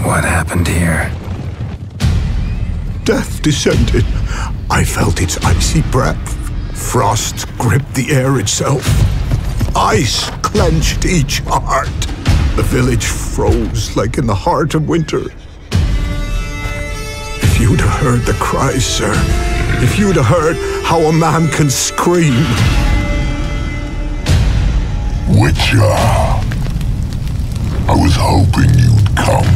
What happened here? Death descended. I felt its icy breath. Frost gripped the air itself. Ice clenched each heart. The village froze like in the heart of winter. If you'd have heard the cries, sir, if you'd have heard how a man can scream. Witcher, I was hoping you'd come.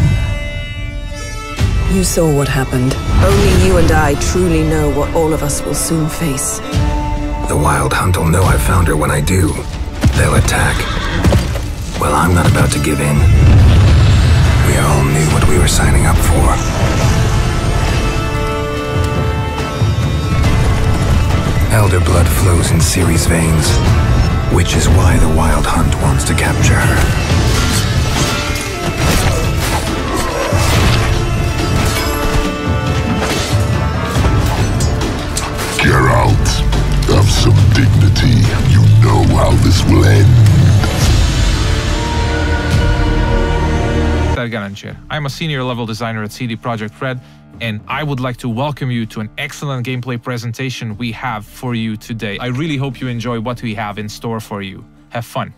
You saw what happened. Only you and I truly know what all of us will soon face. The Wild Hunt will know I found her when I do. They'll attack. Well, I'm not about to give in. We all knew what we were signing up for. Elder blood flows in Ciri's veins, which is why the Wild Hunt wants to capture her. Geralt, have some dignity. You know how this will end. I'm a senior level designer at CD Projekt RED, and I would like to welcome you to an excellent gameplay presentation we have for you today. I really hope you enjoy what we have in store for you. Have fun.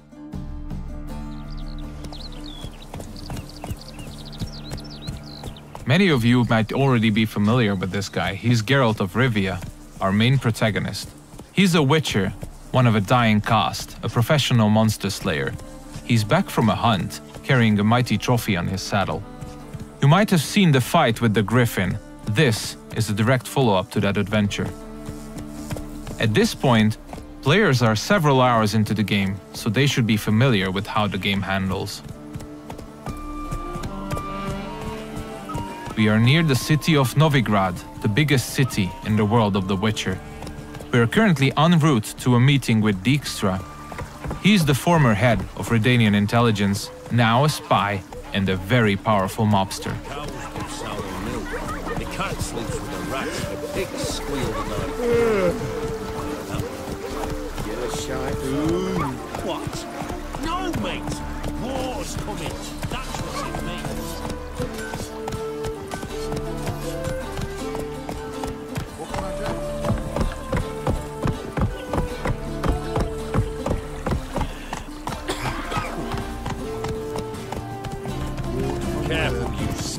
Many of you might already be familiar with this guy. He's Geralt of Rivia, our main protagonist. He's a witcher, one of a dying caste, a professional monster slayer. He's back from a hunt, carrying a mighty trophy on his saddle. You might have seen the fight with the Griffin. This is a direct follow-up to that adventure. At this point, players are several hours into the game, so they should be familiar with how the game handles. We are near the city of Novigrad, the biggest city in the world of The Witcher. We are currently en route to a meeting with Dijkstra. He's the former head of Redanian intelligence, now a spy and a very powerful mobster. The cat sleeps with the rats, the pigs squeal at night. Get a shot. What? No, mate! War's coming. That's what it means.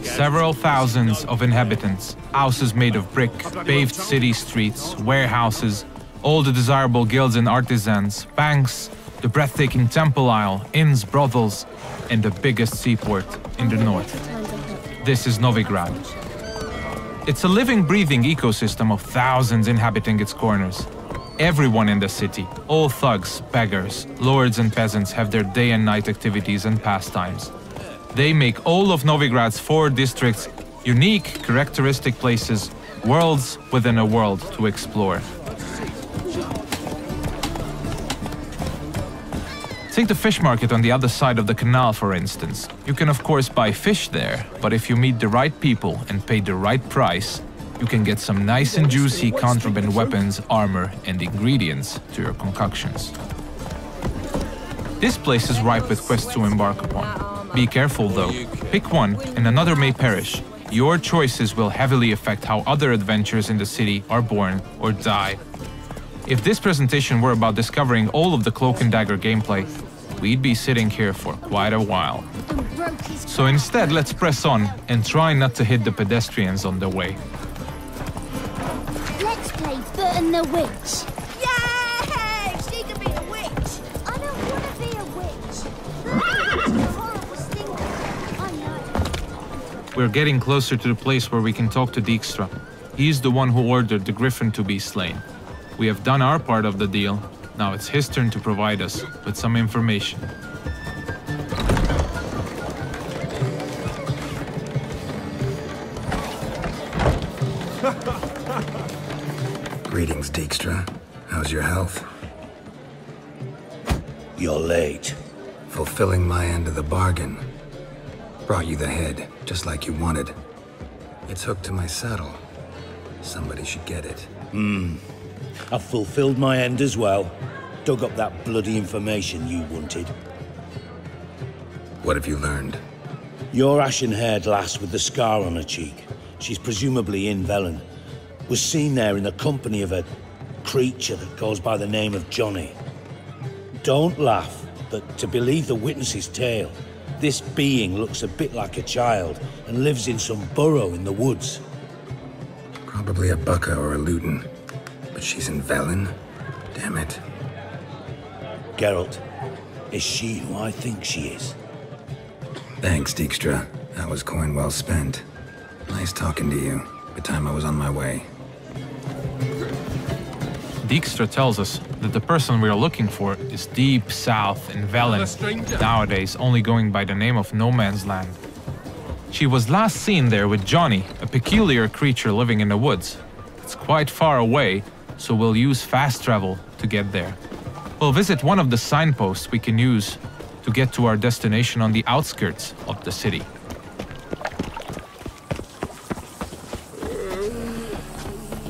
Several thousands of inhabitants, houses made of brick, paved city streets, warehouses, all the desirable guilds and artisans, banks, the breathtaking temple isle, inns, brothels, and the biggest seaport in the north. This is Novigrad. It's a living, breathing ecosystem of thousands inhabiting its corners. Everyone in the city, all thugs, beggars, lords and peasants have their day and night activities and pastimes. They make all of Novigrad's 4 districts unique, characteristic places, worlds within a world to explore. Take the fish market on the other side of the canal, for instance. You can of course buy fish there, but if you meet the right people and pay the right price, you can get some nice and juicy contraband weapons, armor, and ingredients to your concoctions. This place is ripe with quests to embark upon. Be careful though. Pick one and another may perish. Your choices will heavily affect how other adventures in the city are born or die. If this presentation were about discovering all of the Cloak and Dagger gameplay, we'd be sitting here for quite a while. So instead, let's press on and try not to hit the pedestrians on the way. Let's play Burton the Witch. Yay! She can be the witch. I don't want to be a witch. Horrible stinker. I know. We're getting closer to the place where we can talk to Dijkstra. He's the one who ordered the Griffin to be slain. We have done our part of the deal. Now it's his turn to provide us with some information. Greetings, Dijkstra. How's your health? You're late. Fulfilling my end of the bargain. Brought you the head, just like you wanted. It's hooked to my saddle. Somebody should get it. I've fulfilled my end as well. Dug up that bloody information you wanted. What have you learned? Your ashen-haired lass with the scar on her cheek, she's presumably in Velen, was seen there in the company of a creature that goes by the name of Johnny. Don't laugh, but to believe the witness's tale, this being looks a bit like a child and lives in some burrow in the woods. Probably a Bucca or a Luton. But she's in Velen? Damn it. Geralt, is she who I think she is? Thanks, Dijkstra. That was coin well spent. Nice talking to you. By the time I was on my way. Dijkstra tells us that the person we are looking for is deep south in Velen, nowadays only going by the name of No Man's Land. She was last seen there with Johnny, a peculiar creature living in the woods. It's quite far away, so we'll use fast travel to get there. We'll visit one of the signposts we can use to get to our destination on the outskirts of the city.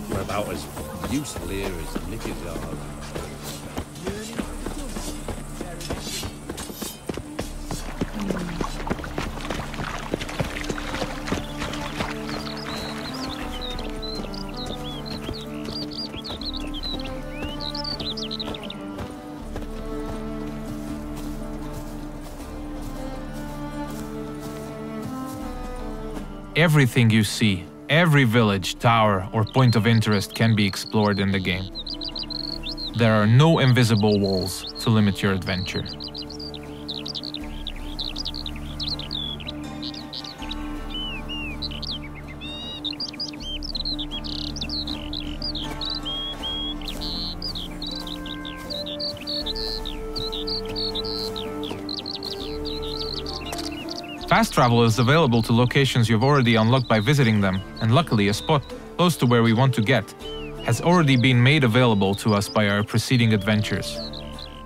We're about as useful here as knickers are. Everything you see, every village, tower, or point of interest can be explored in the game. There are no invisible walls to limit your adventure. Fast travel is available to locations you've already unlocked by visiting them, and luckily a spot close to where we want to get has already been made available to us by our preceding adventures.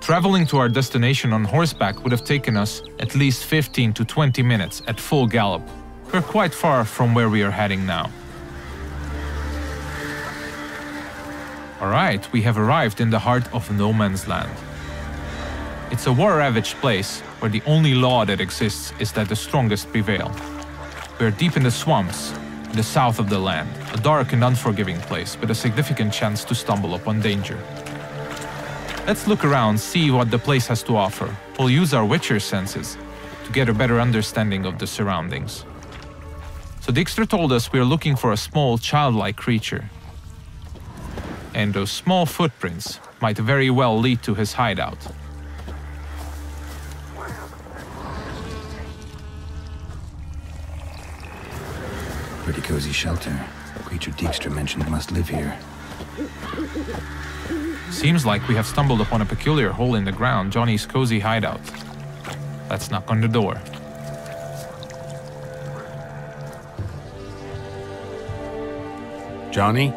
Traveling to our destination on horseback would have taken us at least 15 to 20 minutes at full gallop. We're quite far from where we are heading now. Alright, we have arrived in the heart of No Man's Land. It's a war-ravaged place where the only law that exists is that the strongest prevail. We are deep in the swamps, in the south of the land, a dark and unforgiving place with a significant chance to stumble upon danger. Let's look around, see what the place has to offer. We'll use our Witcher senses to get a better understanding of the surroundings. So Dijkstra told us we are looking for a small, childlike creature. And those small footprints might very well lead to his hideout. Pretty cozy shelter. The creature Dijkstra mentioned must live here. Seems like we have stumbled upon a peculiar hole in the ground, Johnny's cozy hideout. Let's knock on the door. Johnny?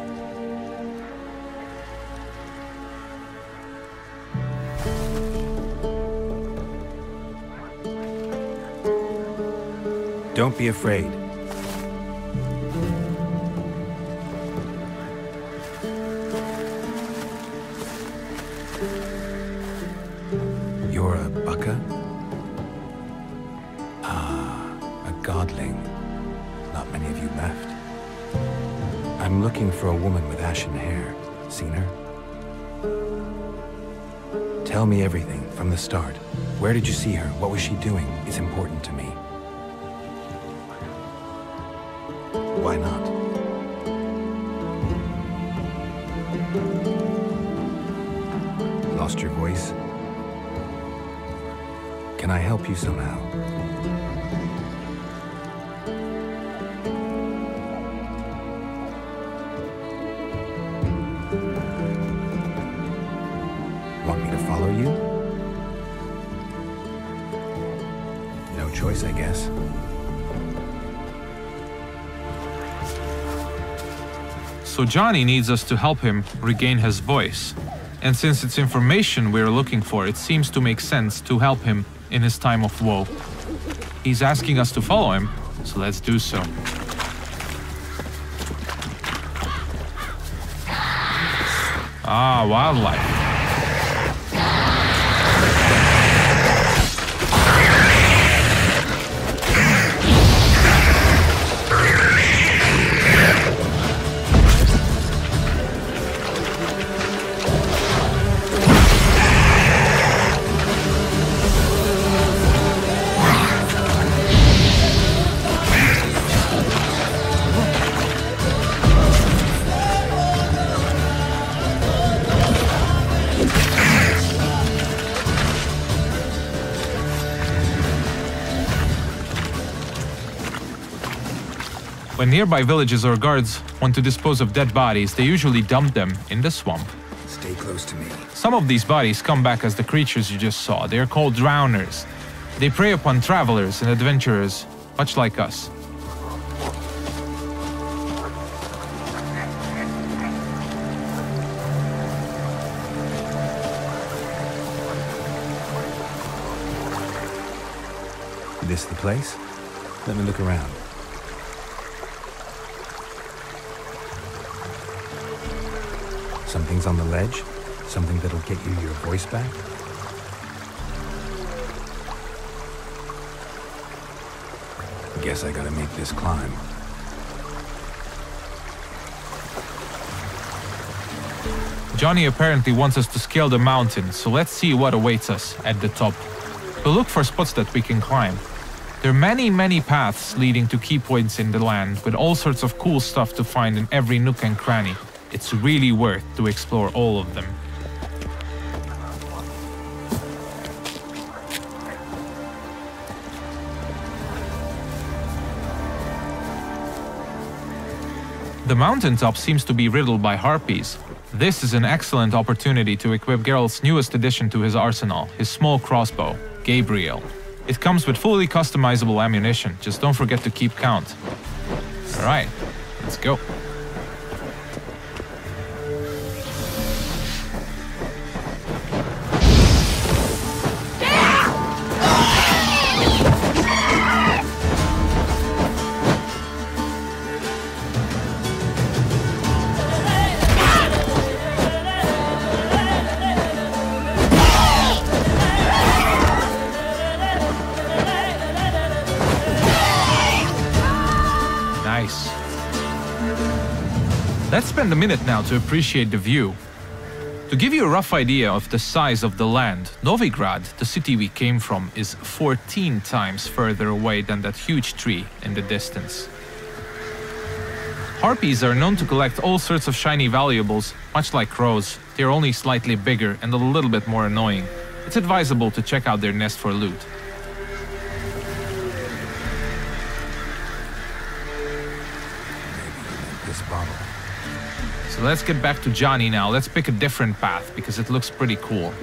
Don't be afraid. You're a Bucca? Ah, a godling. Not many of you left. I'm looking for a woman with ashen hair. Seen her? Tell me everything from the start. Where did you see her? What was she doing? It's important to me. Why not? Lost your voice? Can I help you somehow? Want me to follow you? No choice, I guess. So Johnny needs us to help him regain his voice. And since it's information we're looking for, it seems to make sense to help him in his time of woe. He's asking us to follow him, so let's do so. Ah, wildlife. When nearby villages or guards want to dispose of dead bodies, they usually dump them in the swamp. Stay close to me. Some of these bodies come back as the creatures you just saw. They are called drowners. They prey upon travelers and adventurers, much like us. This the place? Let me look around. Something's on the ledge? Something that'll get you your voice back? Guess I gotta make this climb. Johnny apparently wants us to scale the mountain, so let's see what awaits us at the top. We'll look for spots that we can climb. There are many paths leading to key points in the land, with all sorts of cool stuff to find in every nook and cranny. It's really worth to explore all of them. The mountaintop seems to be riddled by harpies. This is an excellent opportunity to equip Geralt's newest addition to his arsenal, his small crossbow, Gabriel. It comes with fully customizable ammunition, just don't forget to keep count. Alright, let's go. Let's spend a minute now to appreciate the view. To give you a rough idea of the size of the land, Novigrad, the city we came from, is 14 times further away than that huge tree in the distance. Harpies are known to collect all sorts of shiny valuables, much like crows. They are only slightly bigger and a little bit more annoying. It's advisable to check out their nest for loot. This bottle. So let's get back to Johnny now. Let's pick a different path because it looks pretty cool.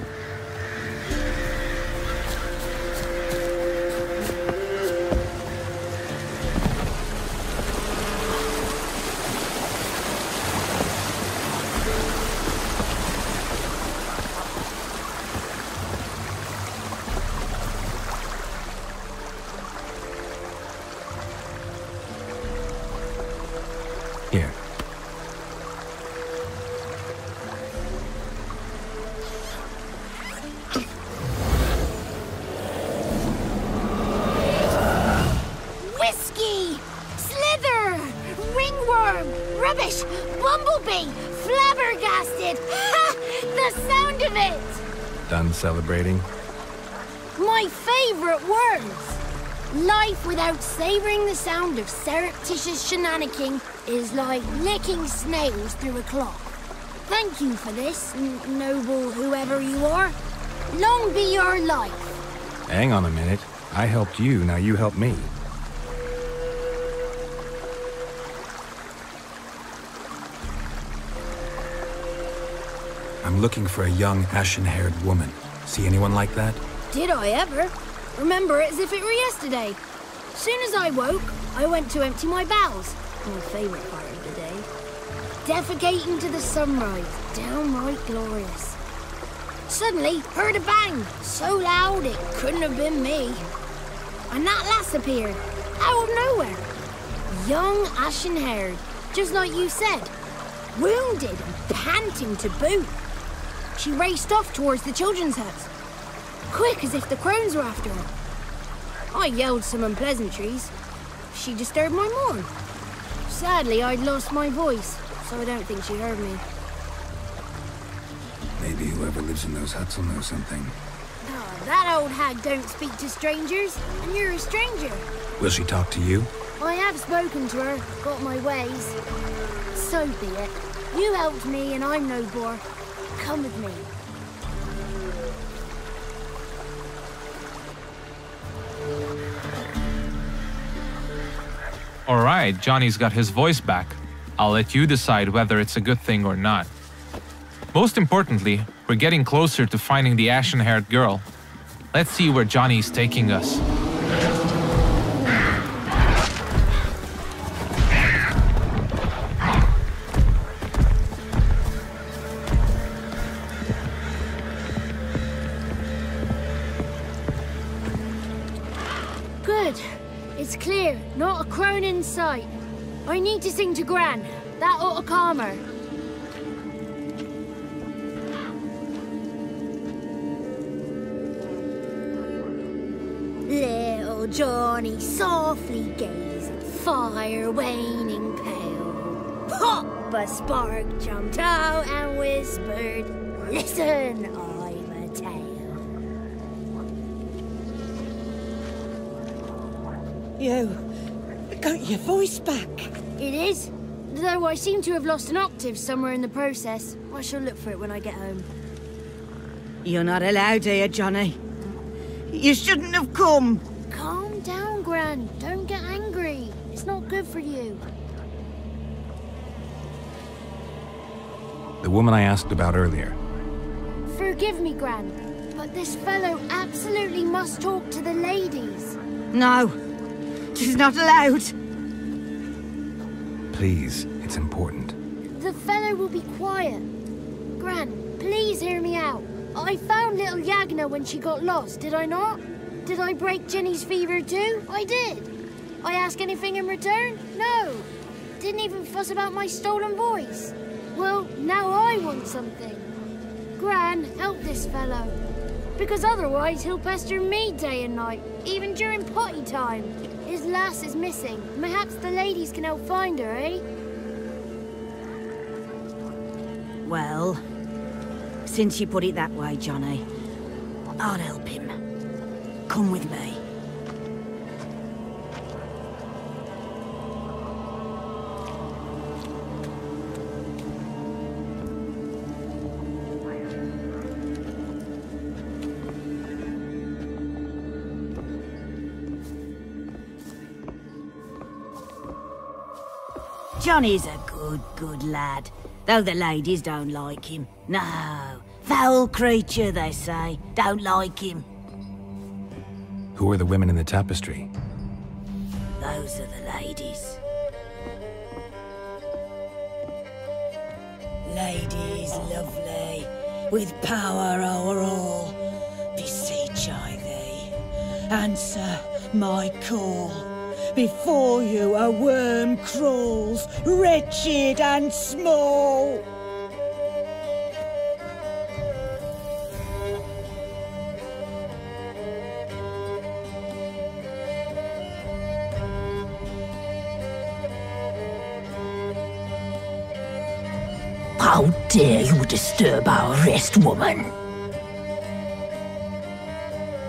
Here. Whiskey! Slither! Ringworm! Rubbish! Bumblebee! Flabbergasted! Ha! The sound of it! Done celebrating? My favorite words! Life without savoring the sound of surreptitious shenanigans is like licking snails through a cloth. Thank you for this, noble whoever you are. Long be your life. Hang on a minute. I helped you, now you help me. I'm looking for a young, ashen-haired woman. See anyone like that? Did I ever? Remember it as if it were yesterday. Soon as I woke, I went to empty my bowels. My favourite part of the day. Defecating to the sunrise. Downright glorious. Suddenly, heard a bang. So loud it couldn't have been me. And that lass appeared. Out of nowhere. Young, ashen-haired. Just like you said. Wounded and panting to boot. She raced off towards the children's house. Quick as if the crones were after her. I yelled some unpleasantries. She disturbed my morn. Sadly, I'd lost my voice, so I don't think she heard me. Maybe whoever lives in those huts will know something. Oh, that old hag don't speak to strangers, and you're a stranger. Will she talk to you? I have spoken to her, got my ways. So be it. You helped me, and I'm no bore. Come with me. Alright, Johnny's got his voice back. I'll let you decide whether it's a good thing or not. Most importantly, we're getting closer to finding the ashen-haired girl. Let's see where Johnny's taking us. Good. It's clear. Not a crone in sight. I need to sing to Gran. That ought to calm her. Little Johnny softly gazed, fire waning pale. Pop! A spark jumped out and whispered, "Listen, I'm a tale." You got your voice back. It is. Though I seem to have lost an octave somewhere in the process. I shall look for it when I get home. You're not allowed here, Johnny. You shouldn't have come. Calm down, Gran. Don't get angry. It's not good for you. The woman I asked about earlier. Forgive me, Gran, but this fellow absolutely must talk to the ladies. No, she's not allowed. Please, it's important. The fellow will be quiet. Gran, please hear me out. I found little Yagna when she got lost, did I not? Did I break Jenny's fever too? I did. I ask anything in return? No. Didn't even fuss about my stolen voice. Well, now I want something. Gran, help this fellow. Because otherwise he'll pester me day and night, even during potty time. His lass is missing. Perhaps the ladies can help find her, eh? Well, since you put it that way, Johnny, I'll help him. Come with me. Johnny's a good lad, though the ladies don't like him. No, foul creature, they say. Don't like him. Who are the women in the tapestry? Those are the ladies. Ladies lovely, with power o'er all. Beseech I thee, answer my call. Before you a worm crawls, wretched and small. How dare you disturb our rest, woman?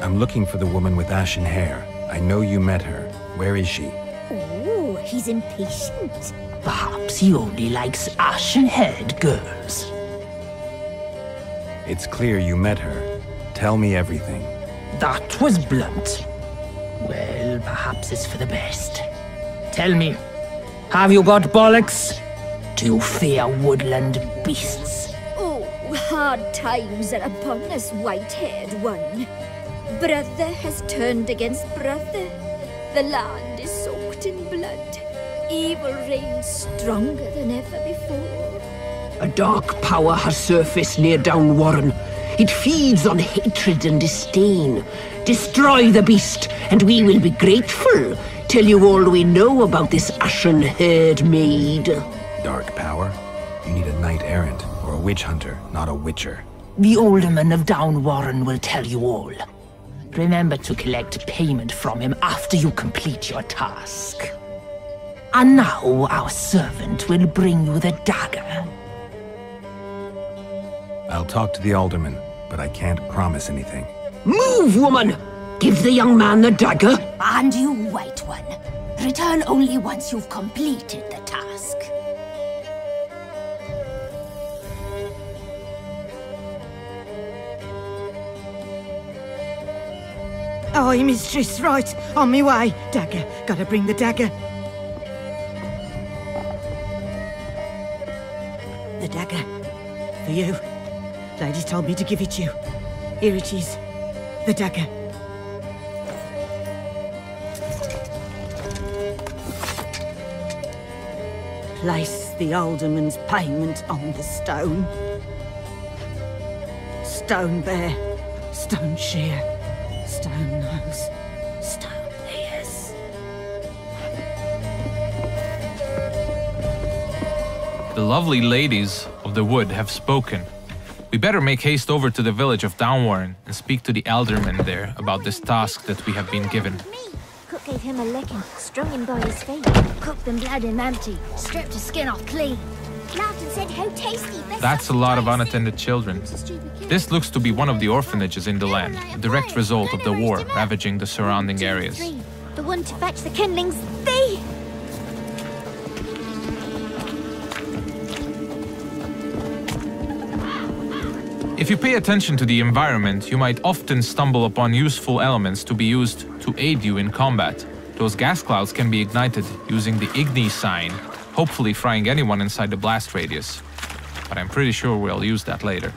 I'm looking for the woman with ashen hair. I know you met her. Where is she? Oh, he's impatient. Perhaps he only likes ashen-haired girls. It's clear you met her. Tell me everything. That was blunt. Well, perhaps it's for the best. Tell me, have you got bollocks? Do you fear woodland beasts? Oh, hard times are upon us, white-haired one. Brother has turned against brother. The land is soaked in blood. Evil reigns stronger than ever before. A dark power has surfaced near Downwarren. It feeds on hatred and disdain. Destroy the beast, and we will be grateful. Tell you all we know about this ashen-haired maid. Dark power? You need a knight-errant, or a witch hunter, not a witcher. The alderman of Downwarren will tell you all. Remember to collect payment from him after you complete your task. And now our servant will bring you the dagger. I'll talk to the alderman, but I can't promise anything. Move, woman! Give the young man the dagger. And you, white one, return only once you've completed the task. Aye, mistress, right. On me way. Dagger. Gotta bring the dagger. The dagger. For you. Lady told me to give it you. Here it is. The dagger. Place the alderman's payment on the stone. Stone bear, stone shear, stone nose, stone ears. The lovely ladies of the wood have spoken. We better make haste over to the village of Downwarren and speak to the alderman there about this task that we have been given. Cook gave him a licking, strung him by his feet. Cooked and bled him empty, stripped his skin off clean. Laughed and said how tasty. That's a lot of unattended children. This looks to be one of the orphanages in the land, a direct result of the war ravaging the surrounding areas. The one to fetch the kindlings, thee! If you pay attention to the environment, you might often stumble upon useful elements to be used to aid you in combat. Those gas clouds can be ignited using the Igni sign, hopefully frying anyone inside the blast radius. But I'm pretty sure we'll use that later.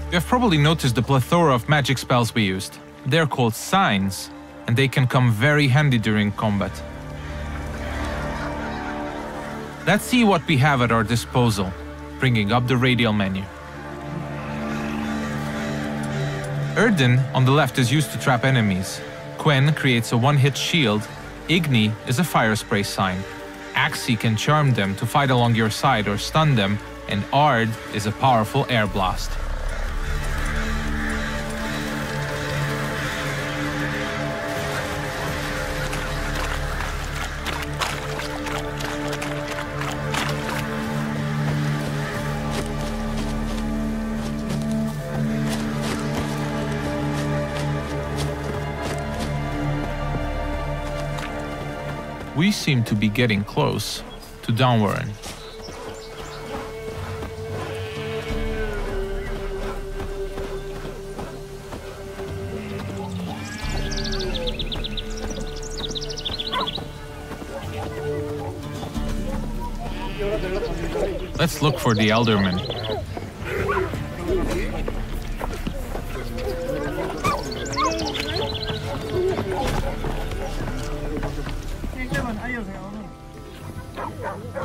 You have probably noticed the plethora of magic spells we used. They're called signs, and they can come very handy during combat. Let's see what we have at our disposal, bringing up the radial menu. Erden on the left is used to trap enemies. Quen creates a one-hit shield. Igni is a fire spray sign. Axi can charm them to fight along your side or stun them, and Ard is a powerful air blast. We seem to be getting close to Downwarren. Let's look for the Elderman.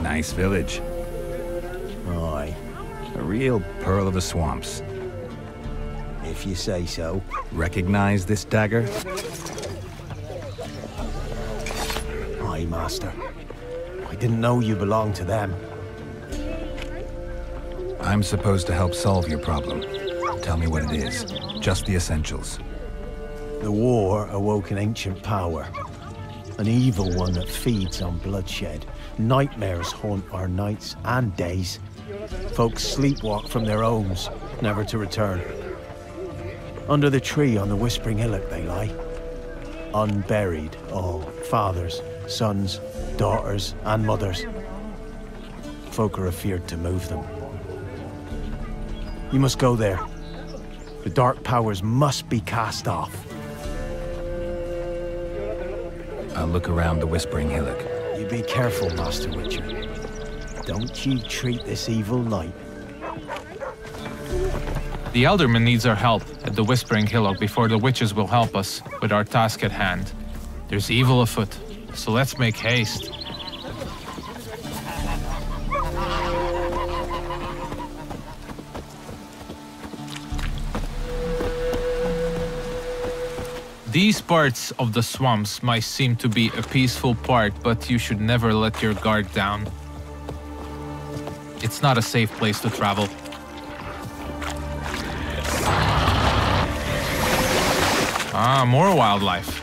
Nice village. Aye. A real pearl of the swamps. If you say so. Recognize this dagger? Aye, Master. I didn't know you belonged to them. I'm supposed to help solve your problem. Tell me what it is. Just the essentials. The war awoke an ancient power. An evil one that feeds on bloodshed. Nightmares haunt our nights and days. Folks sleepwalk from their homes, never to return. Under the tree on the Whispering Hillock they lie. Unburied, all. Fathers, sons, daughters, and mothers. Folk are afeard to move them. You must go there. The dark powers must be cast off. I'll look around the Whispering Hillock. You be careful, Master Witcher. Don't you treat this evil light. The Elderman needs our help at the Whispering Hillock before the witches will help us with our task at hand. There's evil afoot, so let's make haste. These parts of the swamps might seem to be a peaceful part, but you should never let your guard down. It's not a safe place to travel. Ah, more wildlife.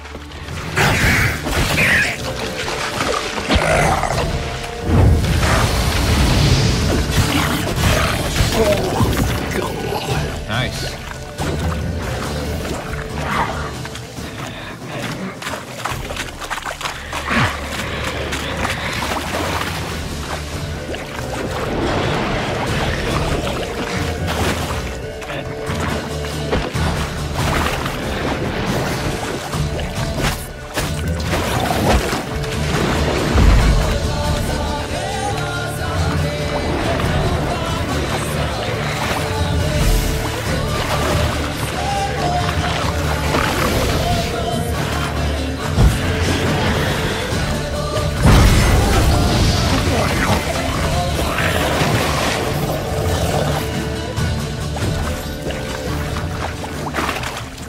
Nice.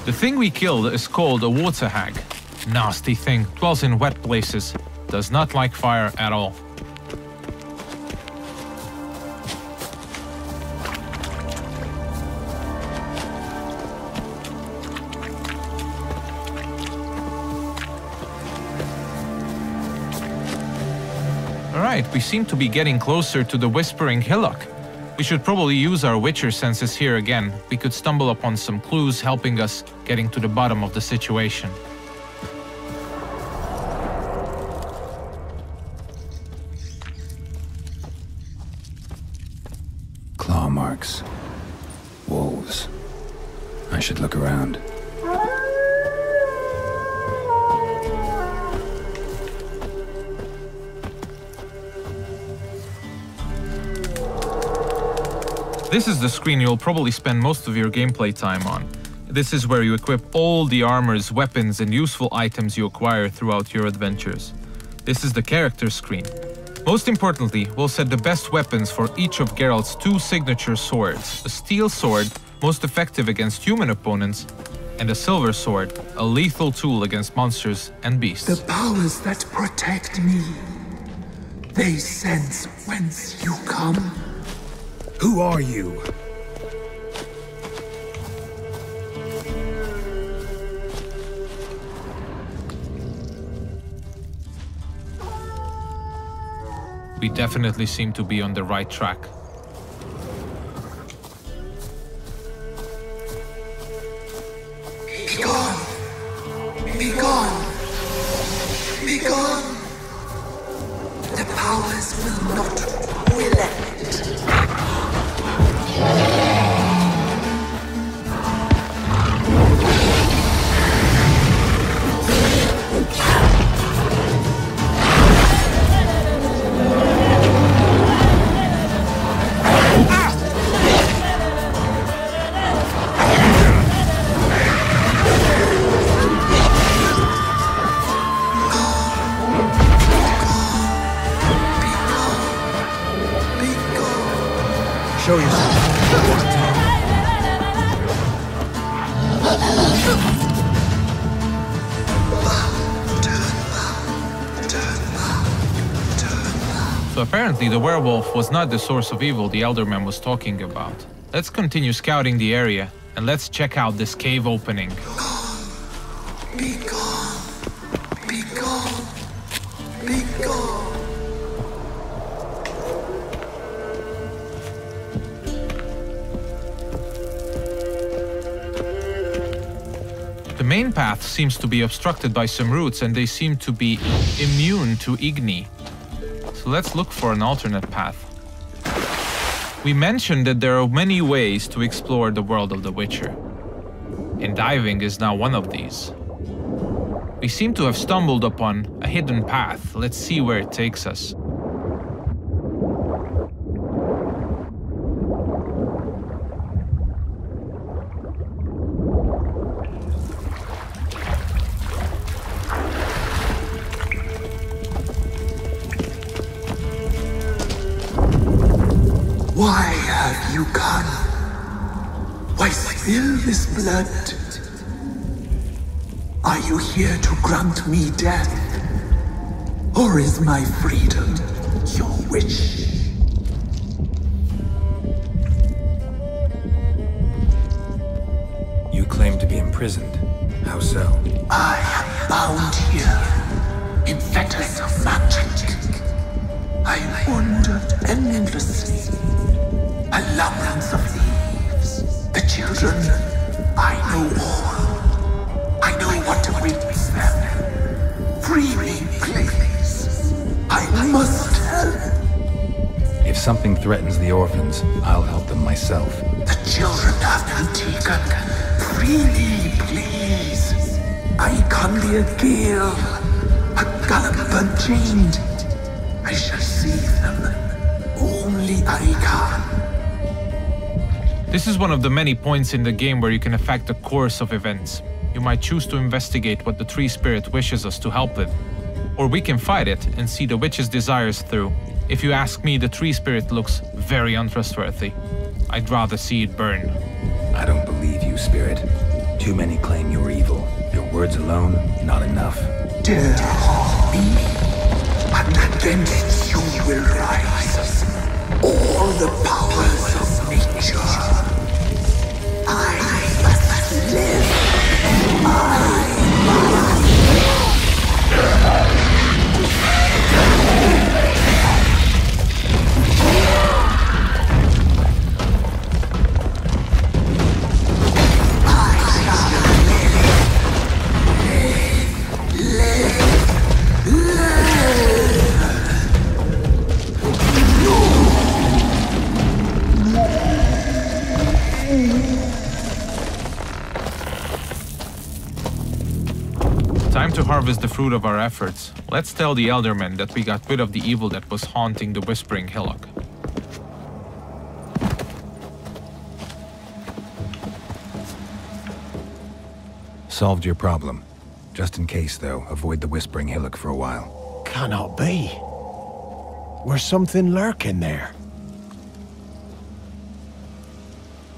The thing we killed is called a water hag. Nasty thing, dwells in wet places, does not like fire at all. Alright, we seem to be getting closer to the Whispering Hillock. We should probably use our Witcher senses here again. We could stumble upon some clues helping us getting to the bottom of the situation. Claw marks. Wolves. I should look around. This is the screen you'll probably spend most of your gameplay time on. This is where you equip all the armors, weapons, and useful items you acquire throughout your adventures. This is the character screen. Most importantly, we'll set the best weapons for each of Geralt's 2 signature swords. A steel sword, most effective against human opponents, and a silver sword, a lethal tool against monsters and beasts. The powers that protect me, they sense whence you come. Who are you? We definitely seem to be on the right track. Be gone! Be gone! Be gone! The powers will not relent. Show yourself. So apparently the werewolf was not the source of evil the Elderman was talking about. Let's continue scouting the area, and let's check out this cave opening. Be gone! Be gone! Be gone! The main path seems to be obstructed by some roots, and they seem to be immune to Igni. So let's look for an alternate path. We mentioned that there are many ways to explore the world of The Witcher, and diving is now one of these. We seem to have stumbled upon a hidden path. Let's see where it takes us. Why have you come? Why spill this blood? Are you here to grant me death? Or is my freedom your wish? You claim to be imprisoned. How so? I am bound here in fetters of magic. I wandered endlessly. A labyrinth of leaves. The children, I know all. I know what awaits them. Free me, please. I must help. If something threatens the orphans, I'll help them myself. The children have been taken. Free me, please. I can be a gale, a gallop unchained. I shall save them. Only I can. This is one of the many points in the game where you can affect the course of events. You might choose to investigate what the Tree Spirit wishes us to help with. Or we can fight it and see the witch's desires through. If you ask me, the Tree Spirit looks very untrustworthy. I'd rather see it burn. I don't believe you, Spirit. Too many claim you're evil. Your words alone, not enough. Dare harm me, and against you will rise all the powers of nature. I must live. Time to harvest the fruit of our efforts. Let's tell the Eldermen that we got rid of the evil that was haunting the Whispering Hillock. Solved your problem. Just in case, though, avoid the Whispering Hillock for a while. Cannot be. There's something lurking there.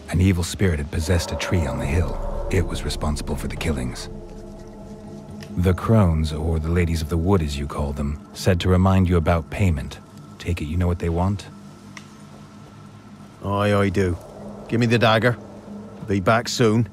An evil spirit had possessed a tree on the hill. It was responsible for the killings. The crones, or the ladies of the wood as you call them, said to remind you about payment. Take it you know what they want? Aye, I do. Give me the dagger. Be back soon.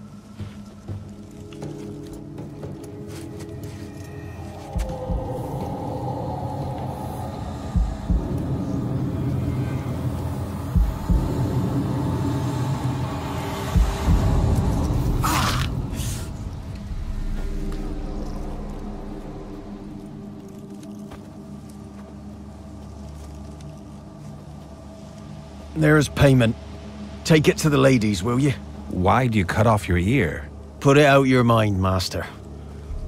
There's payment. Take it to the ladies, will you? Why'd you cut off your ear? Put it out your mind, master.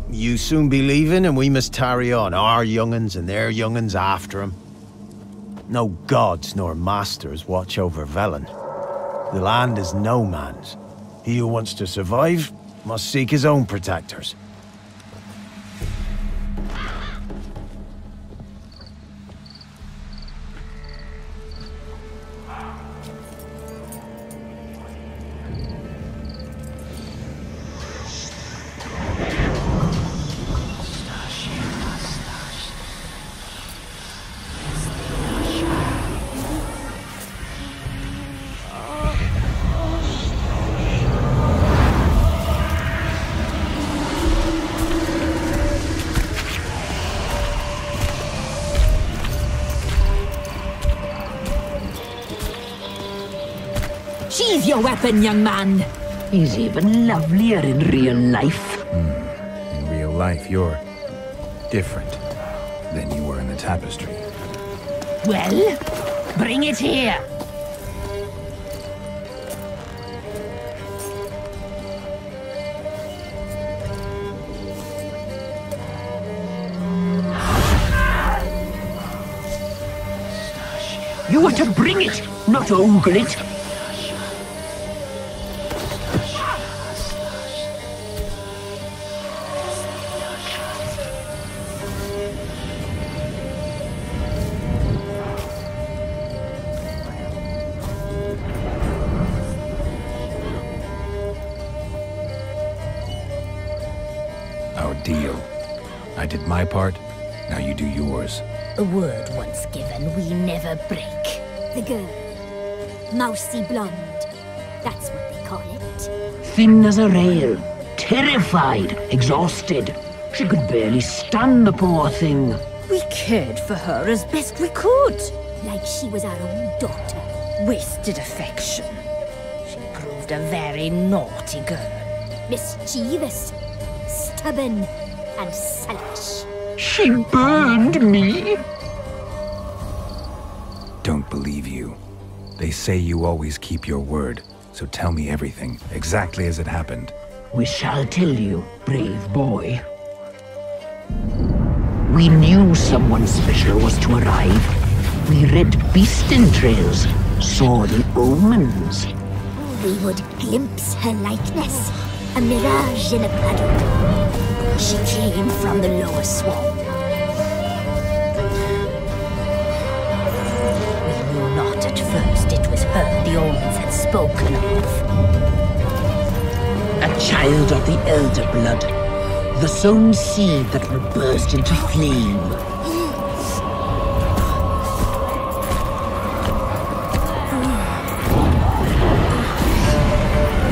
You soon be leaving and we must tarry on, our young'uns and their young'uns after 'em. No gods nor masters watch over Velen. The land is no man's. He who wants to survive must seek his own protectors. Sheathe your weapon, young man. He's even lovelier in real life. In real life, you're different than you were in the tapestry. Well, bring it here. You are to bring it, not ogle it. Our deal. I did my part, now you do yours. A word once given, we never break. The girl. Mousy blonde. That's what they call it. Thin as a rail, terrified, exhausted. She could barely stand, the poor thing. We cared for her as best we could. Like she was our own daughter. Wasted affection. She proved a very naughty girl. Mischievous, stubborn, and selfish. She burned me. Don't believe you. They say you always keep your word, so tell me everything, exactly as it happened. We shall tell you, brave boy. We knew someone special was to arrive. We read beast entrails, saw the omens. We would glimpse her likeness, a mirage in a puddle. She came from the lower swamp. We knew not at first it was her the omens had spoken of. A child of the elder blood, the sown seed that will burst into flame.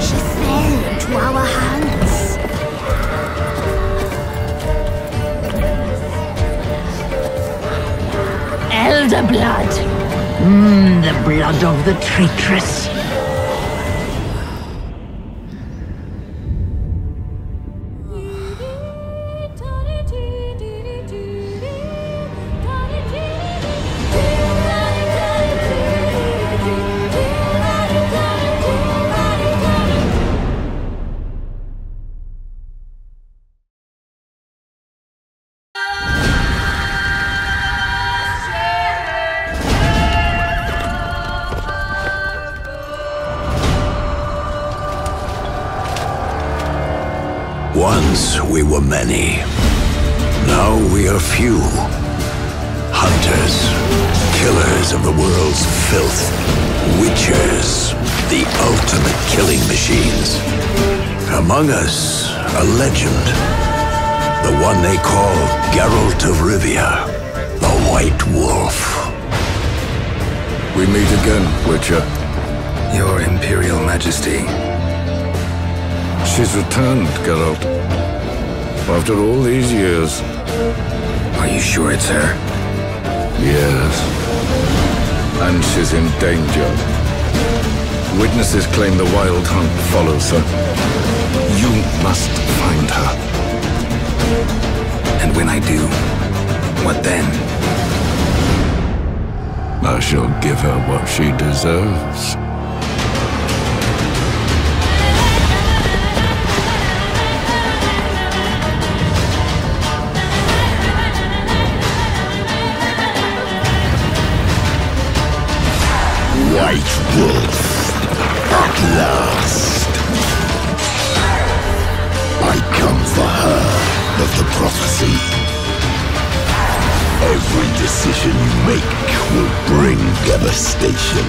She fell into our hands. Elder blood! The blood of the traitress. Once we were many. Now we are few. Hunters, killers of the world's filth. Witchers, the ultimate killing machines. Among us, a legend. The one they call Geralt of Rivia, the White Wolf. We meet again, Witcher. Your Imperial Majesty. She's returned, Geralt. After all these years. Are you sure it's her? Yes. And she's in danger. Witnesses claim the Wild Hunt follows her. You must find her. And when I do, what then? I shall give her what she deserves. White Wolf, at last. I come for her of the prophecy. Every decision you make will bring devastation.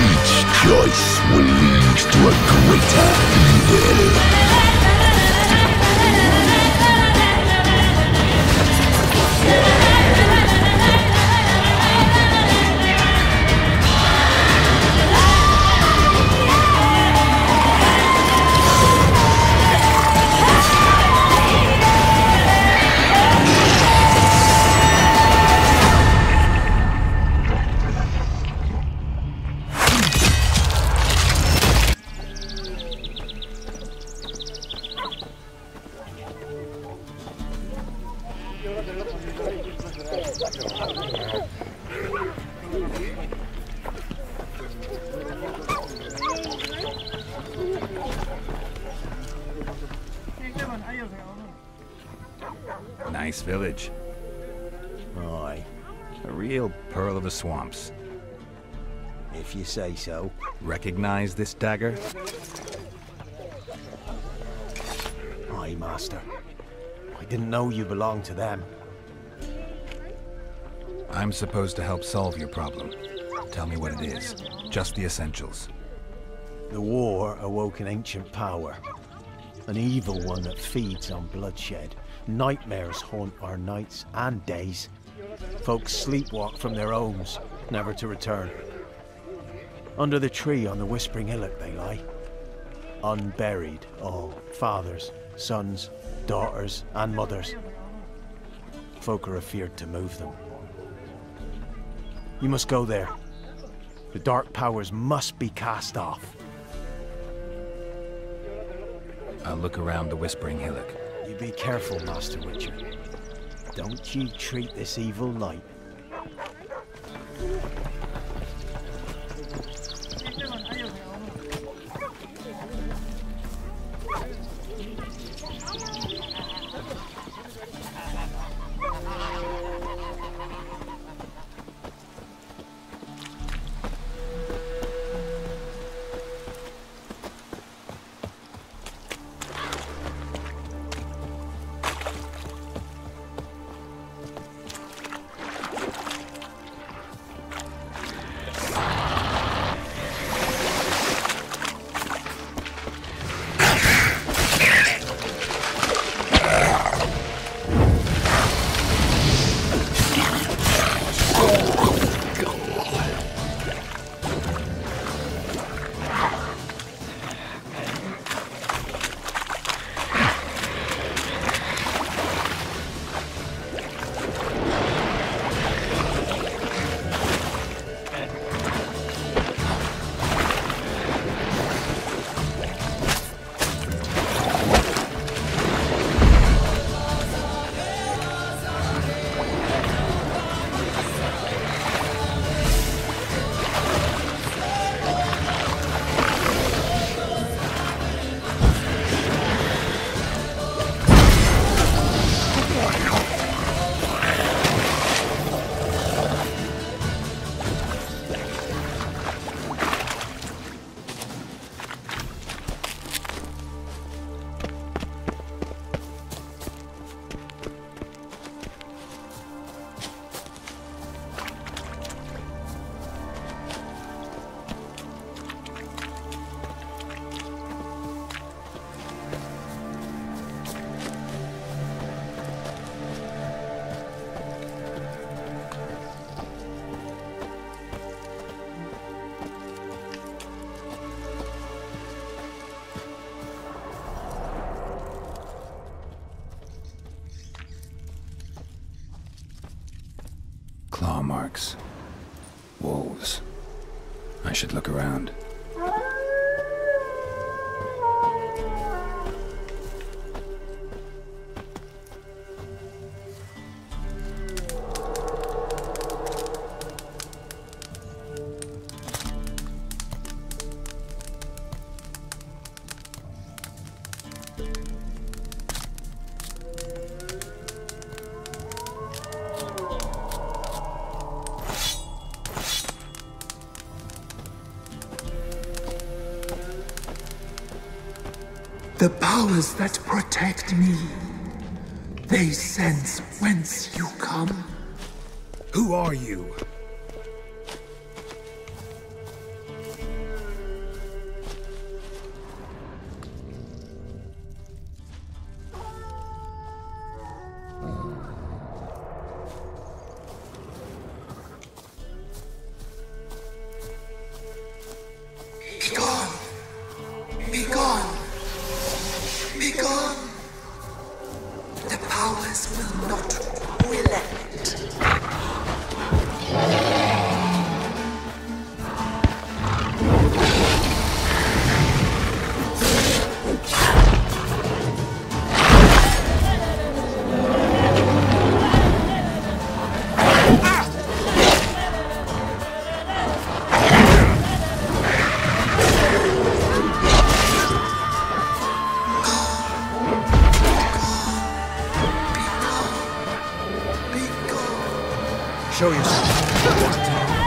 Each choice will lead to a greater evil. Nice village. Aye. A real pearl of the swamps. If you say so. Recognize this dagger? Aye, Master. I didn't know you belonged to them. I'm supposed to help solve your problem. Tell me what it is. Just the essentials. The war awoke an ancient power. An evil one that feeds on bloodshed. Nightmares haunt our nights and days. Folks sleepwalk from their homes, never to return. Under the tree on the Whispering Hillock they lie. Unburied, all. Fathers, sons, daughters, and mothers. Folk are afeard to move them. You must go there. The dark powers must be cast off. I'll look around the Whispering Hillock. You be careful, Master Witcher. Don't you treat this evil light. Claw marks. Wolves. I should look around. The powers that protect me, they sense whence you come. Who are you? Be gone! Be gone! Be gone! The powers will not relent. yourself.